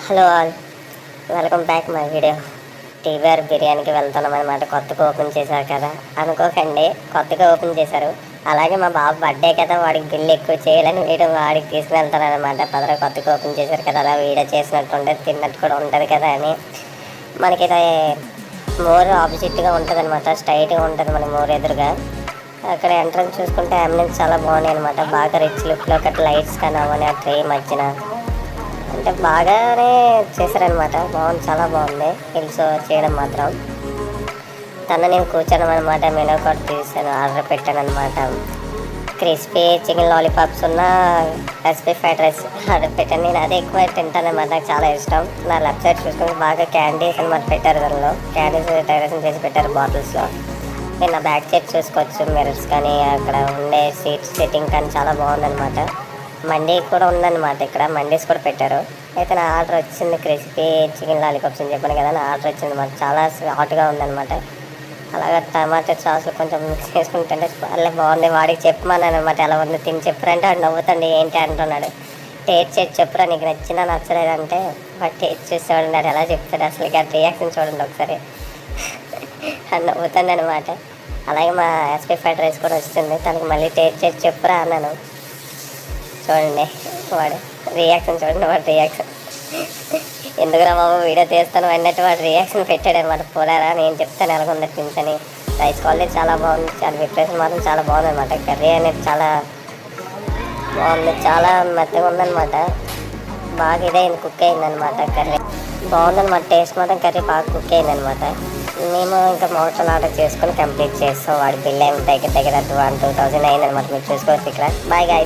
Hello all, welcome back my video. TVR బిర్యానీకి వెళ్తున్నాం అనమాట. కొత్తగా ఓపెన్ చేశారు కదా అనుకోకండి, కొత్తగా ఓపెన్ చేశారు. అలాగే మా బాబు బర్త్డే కదా, వాడికి బిల్లు ఎక్కువ చేయాలని వీడియో వాడికి తీసుకుని వెళ్తాను అనమాట. పదరా కొత్తగా ఓపెన్ చేశారు కదా, అలా వీడియో చేసినట్టు ఉంటుంది, తిన్నట్టు కూడా ఉంటుంది కదా అని. మనకి మోర్ ఆపోజిట్గా ఉంటుంది అనమాట, స్ట్రైట్గా ఉంటుంది మన మోర్ ఎదురుగా. అక్కడ ఎంట్రన్స్ చూసుకుంటే అంబియన్స్ చాలా బాగున్నాయి అనమాట. బాగా రిచ్ లుక్లో అక్కడ లైట్స్ కానీ అవన్నీ ఆ ట్రే మధ్యన అంటే బాగానే చేశారనమాట. బాగుంది, చాలా బాగుంది హిల్స్ చేయడం మాత్రం. నేను కూర్చోడం అనమాట. మెనూ కార్డ్ తీసాను, ఆర్డర్ పెట్టాను అనమాట. క్రిస్పీ చికెన్ లాలీపాప్స్ ఉన్న రెసిపీ ఫ్రైడ్ రైస్ ఆర్డర్ పెట్టాను. నేను అదే ఎక్కువ తింటాను అనమాట, నాకు చాలా ఇష్టం. నా లెఫ్ట్ సైడ్ చూసుకుంటే బాగా క్యాండీస్ అనమాట పెట్టారు, దానిలో క్యాండీస్ డెకరేషన్ చేసి పెట్టారు బాటిల్స్లో. నేను నా బ్యాక్ సైడ్ చూసుకోవచ్చు, మిర్రర్స్ కానీ అక్కడ ఉండే సీట్స్ సెట్టింగ్ కానీ చాలా బాగుందనమాట. మండీ కూడా ఉందన్నమాట, ఇక్కడ మండీస్ కూడా పెట్టారు. అయితే నా ఆర్డర్ వచ్చింది క్రిస్పీ చికెన్ లాలీపాప్స్ అని చెప్పాను కదా, నా ఆర్డర్ వచ్చింది అనమాట. చాలా హాట్గా ఉందన్నమాట. అలాగే టమాటా సాస్లు కొంచెం మిక్స్ చేసుకుంటుంటే అలా బాగుంది. వాడికి చెప్పమన్నాను అనమాట, ఎలా ఉంది తిని చెప్పారంటే వాడు నవ్వుతండి, ఏంటి అంటున్నాడు. టేస్ట్ చేసి చెప్పురా నీకు నచ్చినా నచ్చలేదంటే వాడు టేస్ట్ చేసి చూడండి, అది ఎలా చెప్తాడు అసలు రియాక్షన్ చూడండి ఒకసారి అని నవ్వుతుంది అనమాట. అలాగే మా ఎస్పీ ఫ్రైడ్ రైస్ కూడా వస్తుంది, తనకి మళ్ళీ టేస్ట్ చేసి చెప్పురా అన్నాను. చూడండి వాడు రియాక్షన్, చూడండి వాడు రియాక్షన్. ఎందుకురా బాబు వీడియో తీస్తాను అన్నట్టు వాడు రియాక్షన్ పెట్టాడు అనమాట. పోలారా నేను చెప్తాను ఎలాగుంది టిన్స్ అని. రైస్ క్వాలిటీ చాలా బాగుంది, చాలా ప్రిపరేషన్ మాత్రం చాలా బాగుంది అనమాట. కర్రీ అనేది చాలా బాగుంది, చాలా మెత్తగా ఉందన్నమాట. బాగా ఇదైంది, కుక్ అయిందనమాట కర్రీ. బాగుందన్నమాట, టేస్ట్ మాత్రం కర్రీ బాగా కుక్ అయిందనమాట. మేము ఇంకా మోటల్ ఆర్డర్ చేసుకొని కంప్లీట్ చేస్తాం. వాడి బిల్ ఏమి దగ్గర 1,000-2,000 అయిందనమాట. మీరు చూసుకోవచ్చు ఇక్కడ. Bye guys.